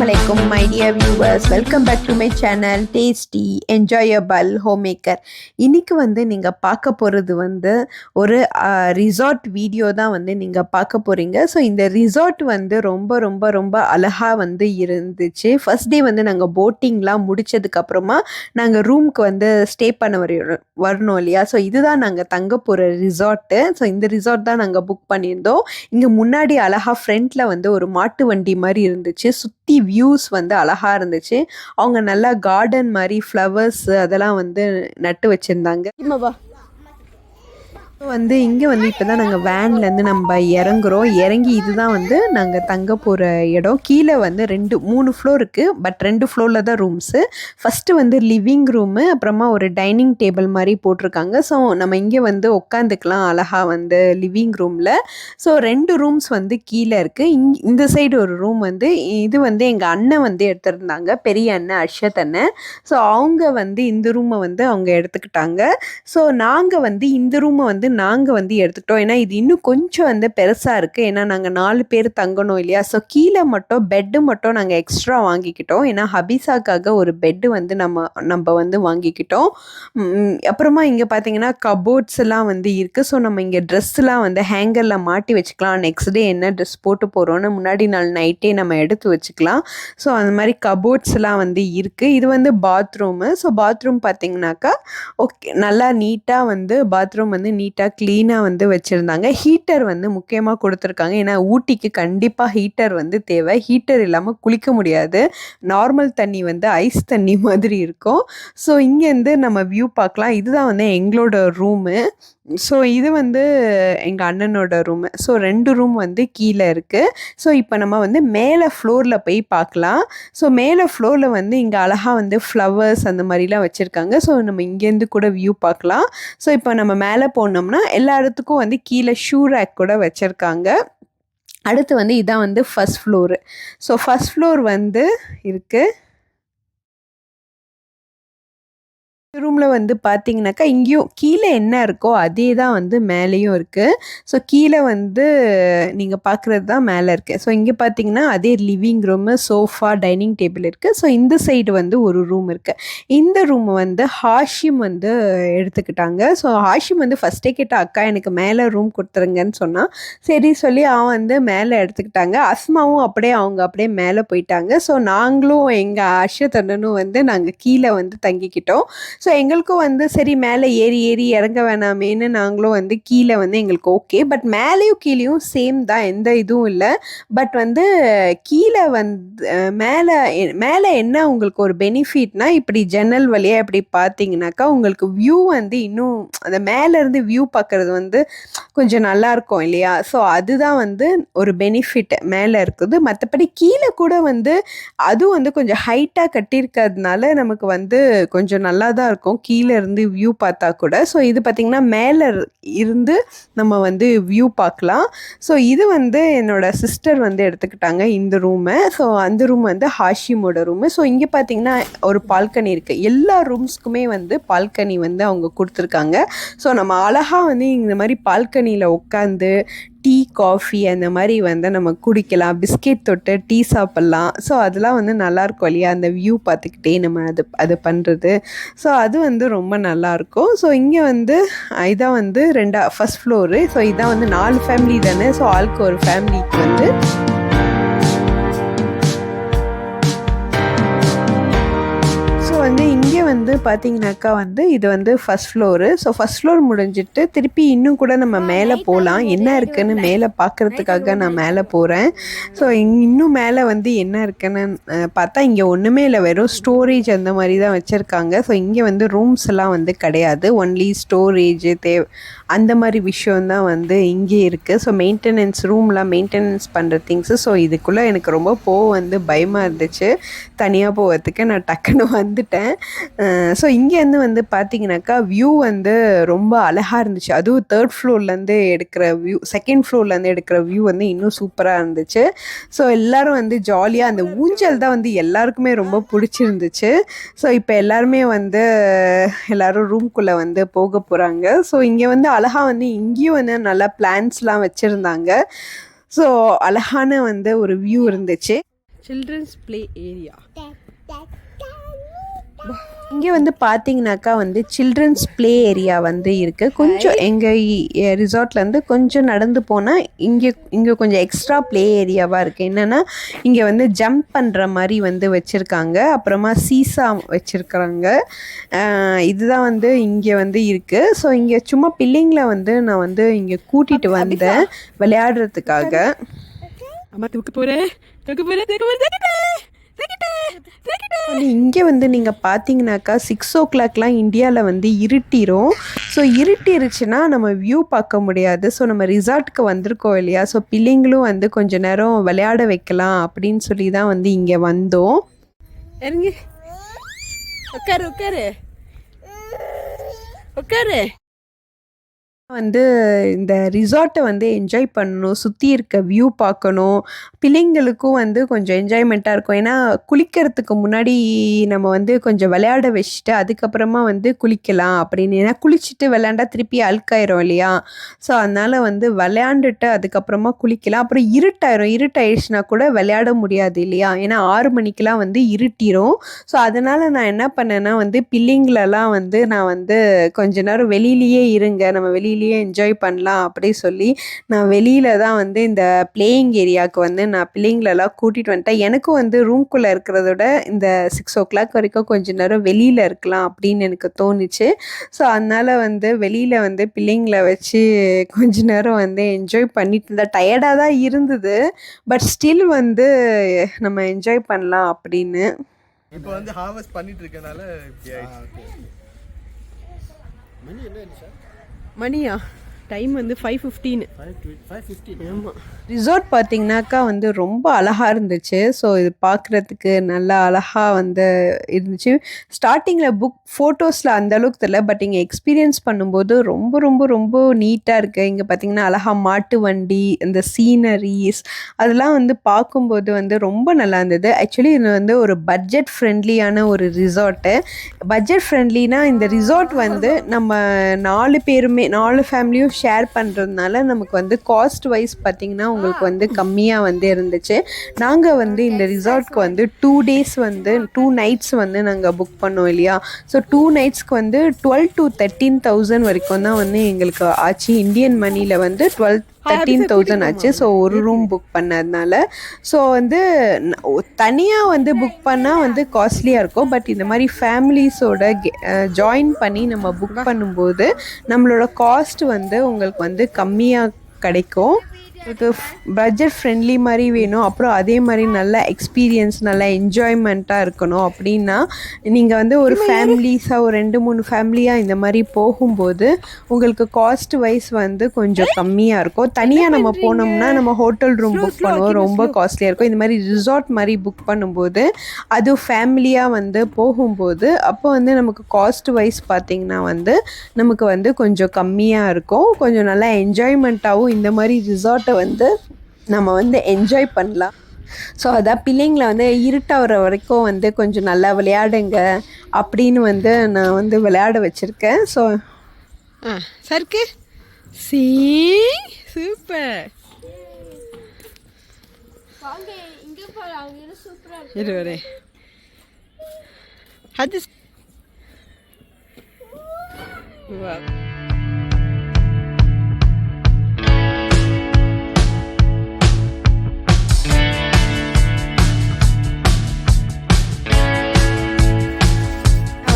Assalamualaikum my dear viewers, welcome back to my channel Tasty Enjoyable Homemaker. இன்னைக்கு நீங்கள் பார்க்க போகிறது ஒரு ரிசார்ட் வீடியோ தான் நீங்கள் பார்க்க போகிறீங்க. ஸோ இந்த ரிசார்ட் ரொம்ப ரொம்ப ரொம்ப அழகாக இருந்துச்சு. ஃபர்ஸ்ட் டே நாங்கள் போட்டிங்லாம் முடிச்சதுக்கப்புறமா நாங்கள் ரூமுக்கு ஸ்டே பண்ண வரணும் இல்லையா. ஸோ இதுதான் நாங்கள் தங்க போகிற ரிசார்ட்டு. ஸோ இந்த ரிசார்ட் தான் நாங்கள் புக் பண்ணியிருந்தோம். இங்கே முன்னாடி அழகாக ஃப்ரண்ட்டில் ஒரு மாட்டு வண்டி மாதிரி இருந்துச்சு. சுற்றி வியூஸ் அழகா இருந்துச்சு. அவங்க நல்லா கார்டன் மாதிரி ஃப்ளவர்ஸ் அதெல்லாம் நட்டு வச்சிருந்தாங்க. இங்கே இப்போ தான் நாங்கள் வேன்லேருந்து நம்ம இறங்குறோம். இறங்கி இதுதான் நாங்கள் தங்க போகிற இடம். கீழே 3 ஃப்ளோர் இருக்குது. பட் 2 ஃப்ளோரில் தான் ரூம்ஸு. ஃபஸ்ட்டு லிவிங் ரூமு, அப்புறமா ஒரு டைனிங் டேபிள் மாதிரி போட்டிருக்காங்க. ஸோ நம்ம இங்கே உட்காந்துக்கலாம் அழகாக லிவிங் ரூமில். ஸோ 2 ரூம்ஸ் கீழே இருக்குது. இந்த சைடு ஒரு ரூம் இது எங்கள் அண்ணன் எடுத்திருந்தாங்க, பெரிய அண்ணன் அர்ஷத் அண்ணன். ஸோ அவங்க இந்த ரூமை அவங்க எடுத்துக்கிட்டாங்க. ஸோ நாங்கள் இந்த ரூமை நாங்கள் எடுத்துக்கிட்டோம். ஏன்னா இது இன்னும் கொஞ்சம் பெருசாக இருக்குது. ஏன்னா நாங்கள் 4 பேர் தங்கணும் இல்லையா. ஸோ கீழே மட்டும் பெட்டு மட்டும் நாங்கள் எக்ஸ்ட்ரா வாங்கிக்கிட்டோம். ஏன்னா ஹபிசாக்காக ஒரு பெட்டு நம்ம வாங்கிக்கிட்டோம். அப்புறமா இங்கே பார்த்தீங்கன்னா கபோர்ட்ஸ் எல்லாம் இருக்குது. ஸோ நம்ம இங்கே ட்ரெஸ்லாம் ஹேங்கரில் மாட்டி வச்சுக்கலாம். நெக்ஸ்ட் டே என்ன ட்ரெஸ் போட்டு போகிறோன்னு முன்னாடி நாள் நைட்டே நம்ம எடுத்து வச்சுக்கலாம். ஸோ அந்த மாதிரி கபோர்ட்ஸ்லாம் இருக்குது. இது பாத்ரூமு. ஸோ பாத்ரூம் பார்த்தீங்கன்னாக்கா ஓகே, நல்லா நீட்டாக பாத்ரூம் நீட்டாக க்ளீனாக வச்சுருந்தாங்க. ஹீட்டர் முக்கியமாக கொடுத்துருக்காங்க. ஏன்னா ஊட்டிக்கு கண்டிப்பாக ஹீட்டர் தேவை. ஹீட்டர் இல்லாமல் குளிக்க முடியாது. நார்மல் தண்ணி ஐஸ் தண்ணி மாதிரி இருக்கும். ஸோ இங்கேருந்து நம்ம வியூ பார்க்கலாம். இதுதான் எங்களோட ரூமு. ஸோ இது எங்கள் அண்ணனோட ரூமு. ஸோ 2 ரூம் கீழே இருக்குது. ஸோ இப்போ நம்ம மேலே ஃப்ளோரில் போய் பார்க்கலாம். ஸோ மேலே ஃப்ளோரில் இங்கே அழகாக ஃப்ளவர்ஸ் அந்த மாதிரிலாம் வச்சுருக்காங்க. ஸோ நம்ம இங்கேருந்து கூட வியூ பார்க்கலாம். ஸோ இப்போ நம்ம மேலே போனோம்னா எல்லா இடத்துக்கும் கீழே ஷூ ரேக் கூட வச்சுருக்காங்க. அடுத்து இதான் first floor. So first floor இருக்குது. ரூமில் பார்த்தீங்கன்னாக்கா இங்கேயும் கீழே என்ன இருக்கோ அதே தான் மேலேயும் இருக்குது. ஸோ கீழே நீங்கள் பார்க்குறது தான் மேலே இருக்குது. ஸோ இங்கே பார்த்தீங்கன்னா அதே living room, sofa, dining table இருக்குது. ஸோ இந்த சைடு ஒரு ரூம் இருக்குது. இந்த ரூம் ஹாஷிம் எடுத்துக்கிட்டாங்க. ஸோ ஹாஷிம் ஃபஸ்ட்டே கேட்ட அக்கா எனக்கு மேலே ரூம் கொடுத்துருங்கன்னு சொன்னால் சரி சொல்லி அவன் மேலே எடுத்துக்கிட்டாங்க. அஸ்மாவும் அவங்க மேலே போயிட்டாங்க. ஸோ நாங்களும் எங்கள் அர்ஷத் அண்ணனும் நாங்கள் கீழே தங்கிக்கிட்டோம். ஸோ எங்களுக்கும் சரி மேலே ஏறி இறங்க வேணாமேன்னு நாங்களும் கீழே எங்களுக்கு ஓகே. பட் மேலேயும் கீழேயும் சேம் தான், எந்த இதுவும் இல்லை. பட் கீழே மேலே என்ன உங்களுக்கு ஒரு பெனிஃபிட்னா, இப்படி ஜன்னல் வழியாக இப்படி பார்த்தீங்கன்னாக்கா உங்களுக்கு வியூ இன்னும் அந்த மேலேருந்து வியூ பார்க்குறது கொஞ்சம் நல்லாயிருக்கும் இல்லையா. ஸோ அதுதான் ஒரு பெனிஃபிட் மேலே இருக்குது. மற்றபடி கீழே கூட அதுவும் கொஞ்சம் ஹைட்டாக கட்டியிருக்கிறதுனால நமக்கு கொஞ்சம் நல்லா தான் இருக்கும் கீழே இருந்து வியூ பார்த்தா கூட. ஸோ இது பார்த்திங்கன்னா மேலே இருந்து நம்ம வியூ பார்க்கலாம். ஸோ இது என்னோட சிஸ்டர் எடுத்துக்கிட்டாங்க இந்த ரூமை. ஸோ அந்த ரூம் ஹாஷிமோட ரூமு. ஸோ இங்கே பார்த்திங்கன்னா ஒரு பால்கனி இருக்குது. எல்லா ரூம்ஸ்க்குமே பால்கனி அவங்க கொடுத்துருக்காங்க. ஸோ நம்ம அழகாக இந்த மாதிரி பால்கனியில் உட்காந்து டீ, காஃபி அந்த மாதிரி நம்ம குடிக்கலாம். பிஸ்கெட் தொட்டு டீ சாப்பிட்லாம். ஸோ அதெல்லாம் நல்லாயிருக்கும் இல்லையா, அந்த வியூ பார்த்துக்கிட்டே நம்ம அது பண்ணுறது. ஸோ அது ரொம்ப நல்லாயிருக்கும். ஸோ இங்கே இதான் ஃபஸ்ட் ஃப்ளோரு. ஸோ இதான் 4 ஃபேமிலி தானே. ஸோ ஆளுக்கு ஒரு ஃபேமிலிக்கு இங்கே பார்த்தீங்கன்னாக்கா இது first floor. So first floor முடிஞ்சிட்டு திருப்பி இன்னும் கூட நம்ம மேலே போகலாம். என்ன இருக்குன்னு மேலே பார்க்குறதுக்காக நான் மேலே போகிறேன். ஸோ இன்னும் மேலே என்ன இருக்குன்னு பார்த்தா இங்கே ஒன்றுமே இல்லை, வெறும் ஸ்டோரேஜ் அந்த மாதிரி தான் வச்சுருக்காங்க. ஸோ இங்கே ரூம்ஸ் எல்லாம் கிடையாது. ஒன்லி ஸ்டோரேஜ் அந்த மாதிரி விஷயந்தான் இங்கே இருக்குது. ஸோ ரூம்லாம் மெயின்டெனன்ஸ் பண்ணுற திங்ஸு. ஸோ இதுக்குள்ளே எனக்கு ரொம்ப பயமாக இருந்துச்சு. தனியாக போகிறதுக்கு நான் டக்குன்னு வந்துட்டேன். ஸோ இங்கேருந்து பார்த்தீங்கன்னாக்கா வியூ ரொம்ப அழகாக இருந்துச்சு. அதுவும் 3rd ஃப்ளோர்லேருந்து எடுக்கிற வியூ, 2nd ஃப்ளோர்லேருந்து எடுக்கிற வியூ இன்னும் சூப்பராக இருந்துச்சு. ஸோ எல்லோரும் ஜாலியாக அந்த ஊஞ்சல் தான் எல்லாருக்குமே ரொம்ப பிடிச்சிருந்துச்சு. ஸோ இப்போ எல்லாருமே எல்லோரும் ரூம்குள்ளே போக போகிறாங்க. ஸோ இங்கே அழகாக இங்கேயும் நல்லா பிளான்ஸ்லாம் வச்சுருந்தாங்க. ஸோ அழகான ஒரு வியூ இருந்துச்சு. Children's play area. இங்கே வந்து பார்த்தீங்கன்னாக்கா வந்து சில்ட்ரன்ஸ் ப்ளே ஏரியா வந்து இருக்குது. கொஞ்சம் எங்கள் ரிசார்ட்லேருந்து கொஞ்சம் நடந்து போனால் இங்கே கொஞ்சம் எக்ஸ்ட்ரா ப்ளே ஏரியாவாக இருக்குது. என்னென்னா இங்கே வந்து ஜம்ப் பண்ணுற மாதிரி வந்து வச்சுருக்காங்க. அப்புறமா சீசா வச்சுருக்குறாங்க. இதுதான் வந்து இங்கே வந்து இருக்குது. ஸோ இங்கே சும்மா பிள்ளைங்களை வந்து நான் வந்து இங்கே கூட்டிகிட்டு வந்தேன் விளையாடுறதுக்காக. அம்மா தூக்க போகிறேன். இங்கே வந்து நீங்கள் பார்த்தீங்கன்னாக்கா 6 o'clockலாம் இந்தியாவில் வந்து இருட்டிரும். ஸோ இருட்டிருச்சுன்னா நம்ம வியூ பார்க்க முடியாது. ஸோ நம்ம ரிசார்ட்டுக்கு வந்திருக்கோம் இல்லையா, ஸோ பிள்ளைங்களும் வந்து கொஞ்ச நேரம் விளையாட வைக்கலாம் அப்படின்னு சொல்லி தான் வந்து இங்கே வந்தோம். இறங்கி உட்காரு உட்காரு உட்காரு. வந்து இந்த ரிசார்ட்டை வந்து என்ஜாய் பண்ணணும், சுற்றி இருக்க வியூ பார்க்கணும். பிள்ளைங்களுக்கும் வந்து கொஞ்சம் என்ஜாய்மெண்ட்டாக இருக்கும். ஏன்னா குளிக்கிறதுக்கு முன்னாடி நம்ம வந்து கொஞ்சம் விளையாட வச்சுட்டு அதுக்கப்புறமா வந்து குளிக்கலாம் அப்படின்னு. ஏன்னா குளிச்சுட்டு விளையாண்டா திருப்பி அழுக்காயிரும் இல்லையா, ஸோ அதனால் வந்து விளையாண்டுட்டு அதுக்கப்புறமா குளிக்கலாம். அப்புறம் இருட்டாயிடுச்சுன்னா கூட விளையாட முடியாது இல்லையா, ஏன்னா 6 மணிக்கெலாம் வந்து இருட்டிரும். ஸோ அதனால் நான் என்ன பண்ணேன்னா வந்து பிள்ளைங்களெல்லாம் வந்து நான் வந்து கொஞ்ச நேரம் வெளியிலேயே இருங்க, நம்ம வெளியிலேயே என்ஜாய் பண்ணலாம் அப்படி சொல்லி நான் வெளியில தான் வந்து இந்த பிளேயிங் ஏரியாவுக்கு வந்து நான் பிள்ளைங்களெல்லாம் கூட்டிகிட்டு வந்துட்டேன். எனக்கும் வந்து ரூம்குள்ளே இருக்கிறத விட இந்த 6 o'clock வரைக்கும் கொஞ்ச நேரம் வெளியில் இருக்கலாம் அப்படின்னு எனக்கு தோணுச்சு. ஸோ அதனால் வந்து வெளியில் வந்து பிள்ளைங்களை வச்சு கொஞ்ச நேரம் வந்து என்ஜாய் பண்ணிட்டு இருந்தேன். டயர்டாக தான் இருந்தது, பட் ஸ்டில் வந்து நம்ம என்ஜாய் பண்ணலாம் அப்படின்னு. இப்போ வந்து ஹார்வெஸ்ட் பண்ணிட்டு இருக்கனால மணியா டைம் வந்து 5:15. ஆமாம். ரிசார்ட் பார்த்தீங்கன்னாக்கா வந்து ரொம்ப அழகாக இருந்துச்சு. ஸோ இது பார்க்குறதுக்கு நல்லா அழகாக வந்து இருந்துச்சு. ஸ்டார்டிங்கில் ஃபோட்டோஸில் அந்தளவுக்கு தெரியல, பட் இங்கே எக்ஸ்பீரியன்ஸ் பண்ணும்போது ரொம்ப ரொம்ப ரொம்ப நீட்டாக இருக்குது. இங்கே பார்த்திங்கன்னா அழகாக மாட்டு வண்டி, இந்த சீனரிஸ் அதெல்லாம் வந்து பார்க்கும்போது வந்து ரொம்ப நல்லா இருந்தது. ஆக்சுவலி இது வந்து ஒரு பட்ஜெட் ஃப்ரெண்ட்லியான ஒரு ரிசார்ட்டு. பட்ஜெட் ஃப்ரெண்ட்லினா இந்த ரிசார்ட் வந்து நம்ம 4 ஃபேமிலியும் ஷேர் பண்ணுறதுனால நமக்கு வந்து காஸ்ட் வைஸ் பார்த்திங்கன்னா உங்களுக்கு வந்து கம்மியாக வந்து இருந்துச்சு. நாங்கள் வந்து இந்த ரிசார்ட்க்கு வந்து 2 days வந்து 2 nights வந்து நாங்கள் புக் பண்ணோம் இல்லையா, ஸோ 2 nightsக்கு வந்து 12,000 to 13,000 வரைக்கும் தான் வந்து எங்களுக்கு ஆச்சு. இந்தியன் மணியில் வந்து 13,000 ஆச்சு. ஸோ ஒரு ரூம் புக் பண்ணதுனால. ஸோ வந்து தனியாக வந்து புக் பண்ணால் வந்து காஸ்ட்லியாக இருக்கும், பட் இந்த மாதிரி ஃபேமிலிஸோட ஜாயின் பண்ணி நம்ம புக் பண்ணும்போது நம்மளோட காஸ்ட் வந்து உங்களுக்கு வந்து கம்மியாக கிடைக்கும். உங்களுக்கு பட்ஜெட் ஃப்ரெண்ட்லி மாதிரி வேணும், அப்புறம் அதே மாதிரி நல்ல எக்ஸ்பீரியன்ஸ் நல்ல என்ஜாய்மெண்ட்டாக இருக்கணும் அப்படின்னா நீங்கள் வந்து ஒரு ஃபேமிலிஸாக ஒரு 2-3 ஃபேமிலியாக இந்த மாதிரி போகும்போது உங்களுக்கு காஸ்ட் வைஸ் வந்து கொஞ்சம் கம்மியாக இருக்கும். தனியாக நம்ம போனோம்னா நம்ம ஹோட்டல் ரூம் புக் பண்ணுவோம், ரொம்ப காஸ்ட்லியாக இருக்கும். இந்த மாதிரி ரிசார்ட் மாதிரி புக் பண்ணும்போது அது ஃபேமிலியாக வந்து போகும்போது அப்போ வந்து நமக்கு காஸ்ட் வைஸ் பார்த்திங்கன்னா வந்து நமக்கு வந்து கொஞ்சம் கம்மியாக இருக்கும். கொஞ்சம் நல்லா என்ஜாய்மெண்ட்டாகவும் இந்த மாதிரி ரிசார்ட்டை வந்து நம்ம வந்து என்ஜாய் பண்ணலாம். ஸோ அதான் பிள்ளைங்களை வந்து இருட்டாகிற வரைக்கும் வந்து கொஞ்சம் நல்லா விளையாடுங்க அப்படின்னு வந்து நான் வந்து விளையாட வச்சுருக்கேன். ஸோ சருக்கு சூப்பர் இருவரே அது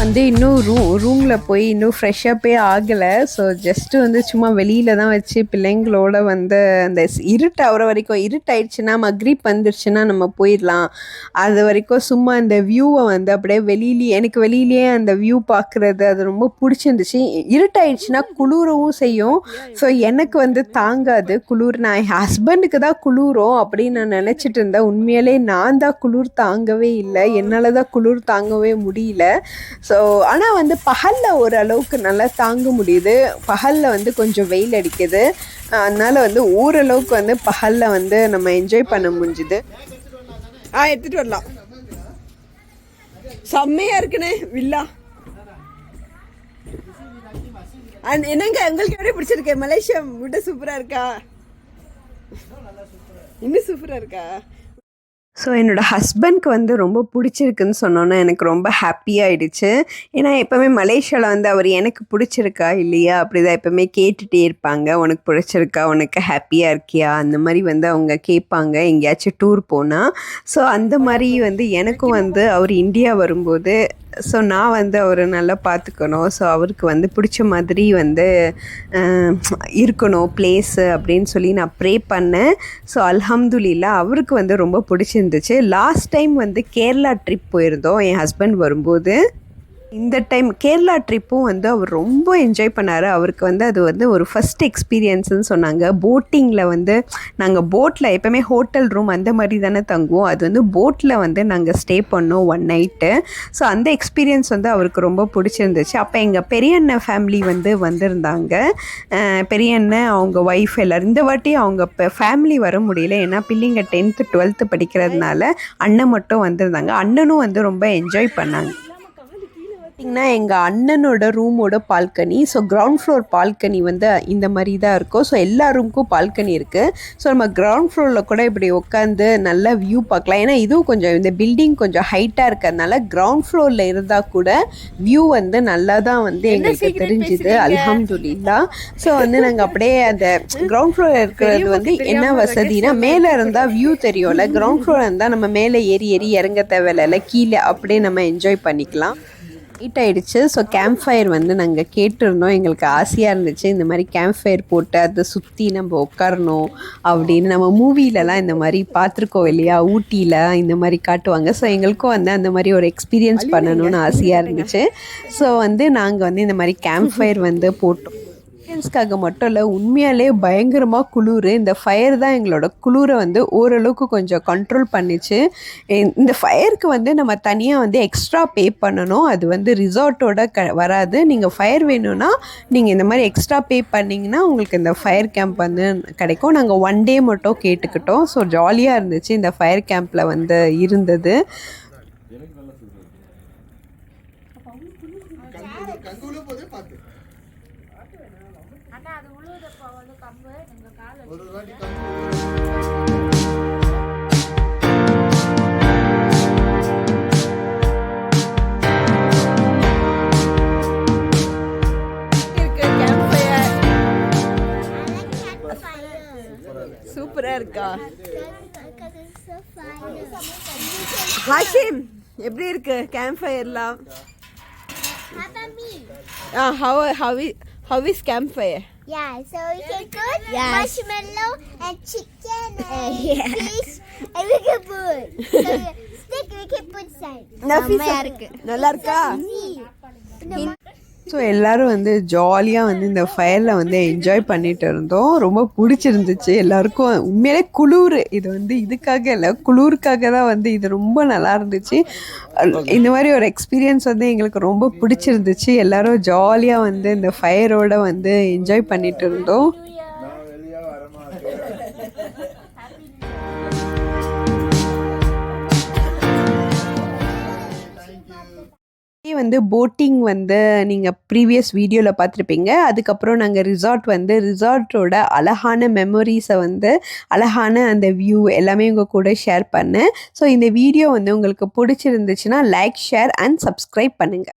வந்து இன்னும் ரூமில் போய் இன்னும் ஃப்ரெஷ்ஷப்பே ஆகலை. ஸோ ஜஸ்ட்டு வந்து சும்மா வெளியில் தான் வச்சு பிள்ளைங்களோட வந்து அந்த இருட்டாகிற வரைக்கும், இருட்டாயிடுச்சுன்னா மக்ரிப் வந்துடுச்சுன்னா நம்ம போயிடலாம், அது வரைக்கும் சும்மா இந்த வியூவை வந்து அப்படியே எனக்கு வெளியிலேயே அந்த வியூ பார்க்குறது அது ரொம்ப பிடிச்சிருந்துச்சு. இருட்டாயிடுச்சுன்னா குளிரவும் செய்யும். ஸோ எனக்கு வந்து தாங்காது குளிர். நான் என் ஹஸ்பண்டுக்கு தான் குளிரும் அப்படின்னு நான் நினச்சிட்டு இருந்தேன். உண்மையிலே நான் தான் குளிர் தாங்கவே இல்லை, என்னால் தான் குளிர் தாங்கவே முடியல. ஸோ ஆனால் வந்து பகலில் ஓரளவுக்கு நல்லா தாங்க முடியுது. பகலில் வந்து கொஞ்சம் வெயில் அடிக்குது, அதனால் வந்து ஓரளவுக்கு வந்து பகலில் வந்து நம்ம என்ஜாய் பண்ண முடிஞ்சுது. எடுத்துகிட்டு வரலாம். செம்மையாக இருக்குண்ணே வில்லா. என்னங்க உங்களுக்கு எப்படி பிடிச்சிருக்கு? மலேசியா விட சூப்பராக இருக்கா? இன்னும் சூப்பராக இருக்கா? ஸோ என்னோடய ஹஸ்பண்ட்க்கு வந்து ரொம்ப பிடிச்சிருக்குன்னு சொன்னோன்னே எனக்கு ரொம்ப ஹாப்பியாகிடுச்சு. ஏன்னா எப்போவுமே மலேசியாவில் வந்து அவர் எனக்கு பிடிச்சிருக்கா இல்லையா அப்படி தான் எப்போவுமே கேட்டுகிட்டே இருப்பாங்க. உனக்கு பிடிச்சிருக்கா, உனக்கு ஹாப்பியாக இருக்கியா, அந்த மாதிரி வந்து அவங்க கேட்பாங்க எங்கேயாச்சும் டூர் போனால். ஸோ அந்த மாதிரி வந்து எனக்கும் வந்து அவர் இந்தியா வரும்போது ஸோ நான் வந்து அவரை நல்லா பார்த்துக்கணும். ஸோ அவருக்கு வந்து பிடிச்ச மாதிரி வந்து இருக்கணும் பிளேஸு அப்படின்னு சொல்லி நான் ப்ரே பண்ணேன். ஸோ அல்ஹம்துலில்லாஹ் அவருக்கு வந்து ரொம்ப பிடிச்சிருந்துச்சு. லாஸ்ட் டைம் வந்து கேரளா ட்ரிப் போயிருந்தோம் என் ஹஸ்பண்ட் வரும்போது. இந்த டைம் கேரளா ட்ரிப்பும் வந்து அவர் ரொம்ப என்ஜாய் பண்ணார். அவருக்கு வந்து அது வந்து ஒரு ஃபஸ்ட் எக்ஸ்பீரியன்ஸுன்னு சொன்னாங்க. போட்டிங்கில் வந்து நாங்கள் போட்டில் எப்போவுமே ஹோட்டல் ரூம் அந்த மாதிரி தானே தங்குவோம். அது வந்து போட்டில் வந்து நாங்கள் ஸ்டே பண்ணோம் 1 நைட்டு. ஸோ அந்த எக்ஸ்பீரியன்ஸ் வந்து அவருக்கு ரொம்ப பிடிச்சிருந்துச்சு. அப்போ எங்கள் பெரியண்ணன் ஃபேமிலி வந்து வந்திருந்தாங்க. பெரியண்ணன் அவங்க ஒய்ஃப் எல்லோரும். இந்த வாட்டி அவங்க இப்போ ஃபேமிலி வர முடியல, ஏன்னா பிள்ளைங்க 10th 12th படிக்கிறதுனால அண்ணன் மட்டும் வந்திருந்தாங்க. அண்ணனும் வந்து ரொம்ப என்ஜாய் பண்ணாங்க. பார்த்திங்கன்னா எங்கள் அண்ணனோட ரூமோட balcony. So ground floor balcony வந்து இந்த மாதிரி தான் இருக்கும். ஸோ எல்லா ரூமுக்கும் பால்கனி இருக்குது. ஸோ நம்ம கிரவுண்ட் ஃப்ளோரில் கூட இப்படி உட்காந்து நல்லா வியூ பார்க்கலாம். ஏன்னா இதுவும் கொஞ்சம் இந்த பில்டிங் கொஞ்சம் ஹைட்டாக இருக்கிறதுனால கிரவுண்ட் ஃப்ளோரில் இருந்தால் கூட வியூ வந்து நல்லா தான் வந்து எங்களுக்கு தெரிஞ்சுது அல்ஹம்துலில்லாஹ். ஸோ வந்து நாங்கள் அப்படியே அந்த கிரவுண்ட் ஃப்ளோரில் இருக்கிறது வந்து என்ன வசதினா மேலே இருந்தால் வியூ தெரியும்ல, கிரவுண்ட் ஃப்ளோர் இருந்தால் நம்ம மேலே ஏறி இறங்க தேவையில்ல, கீழே அப்படியே நம்ம என்ஜாய் பண்ணிக்கலாம். நைட் ஆகிடுச்சு. ஸோ கேம்ப் ஃபயர் வந்து நாங்கள் கேட்டிருந்தோம். எங்களுக்கு ஆசையாக இருந்துச்சு இந்த மாதிரி கேம்ப் ஃபயர் போட்டு அதை சுற்றி நம்ம உட்காரணும் அப்படின்னு. நம்ம மூவிலலாம் இந்த மாதிரி பார்த்துருக்கோம் இல்லையா, ஊட்டியில் இந்த மாதிரி காட்டுவாங்க. ஸோ எங்களுக்கும் வந்து அந்த மாதிரி ஒரு எக்ஸ்பீரியன்ஸ் பண்ணணும்னு ஆசையாக இருந்துச்சு. ஸோ வந்து நாங்கள் வந்து இந்த மாதிரி கேம்ப் ஃபயர் வந்து போட்டோம். எக்ஸ்பீரியன்ஸ்க்காக மட்டும் இல்லை, உண்மையாலே பயங்கரமாக குளிர். இந்த ஃபயர் தான் எங்களோட குளிரை வந்து ஓரளவுக்கு கொஞ்சம் கண்ட்ரோல் பண்ணிச்சு. இந்த ஃபயருக்கு வந்து நம்ம தனியாக வந்து எக்ஸ்ட்ரா பே பண்ணணும். அது வந்து ரிசார்ட்டோட வராது. நீங்கள் ஃபயர் வேணும்னா நீங்கள் இந்த மாதிரி எக்ஸ்ட்ரா பே பண்ணிங்கன்னா உங்களுக்கு இந்த ஃபயர் கேம்ப் வந்து கிடைக்கும். நாங்கள் 1 டே மட்டும் கேட்டுக்கிட்டோம். ஸோ ஜாலியாக இருந்துச்சு இந்த ஃபயர் கேம்பில் வந்து இருந்தது. சூப்பரா இருக்கா ஹாஷிம்? எப்படி இருக்கு camp ஃபயர்லாம்? How is campfire? Yeah, so we can cook marshmallow and chicken and fish and we can put stick we can put sand. நல்லா இருக்கா? ஸோ எல்லோரும் வந்து ஜாலியாக வந்து இந்த ஃபயரில் வந்து என்ஜாய் பண்ணிட்டு இருந்தோம். ரொம்ப பிடிச்சிருந்துச்சு எல்லாருக்கும். உண்மையிலே குளிர் இது வந்து இதுக்காக இல்லை, குளிருக்காக தான் வந்து இது ரொம்ப நல்லா இருந்துச்சு. இந்த மாதிரி ஒரு எக்ஸ்பீரியன்ஸ் வந்து எங்களுக்கு ரொம்ப பிடிச்சிருந்துச்சு. எல்லோரும் ஜாலியாக வந்து இந்த ஃபயரோடு வந்து என்ஜாய் பண்ணிட்டு இருந்தோம். வந்து போட்டிங் வந்து நீங்கள் ப்ரீவியஸ் வீடியோவில் பார்த்துருப்பீங்க. அதுக்கப்புறம் நாங்கள் ரிசார்ட்டோட அழகான மெமரிஸை வந்து அழகான அந்த வியூ எல்லாமே உங்கள் கூட ஷேர் பண்ணேன். ஸோ இந்த வீடியோ வந்து உங்களுக்கு பிடிச்சிருந்துச்சுன்னா லைக், ஷேர் அண்ட் சப்ஸ்கிரைப் பண்ணுங்கள்.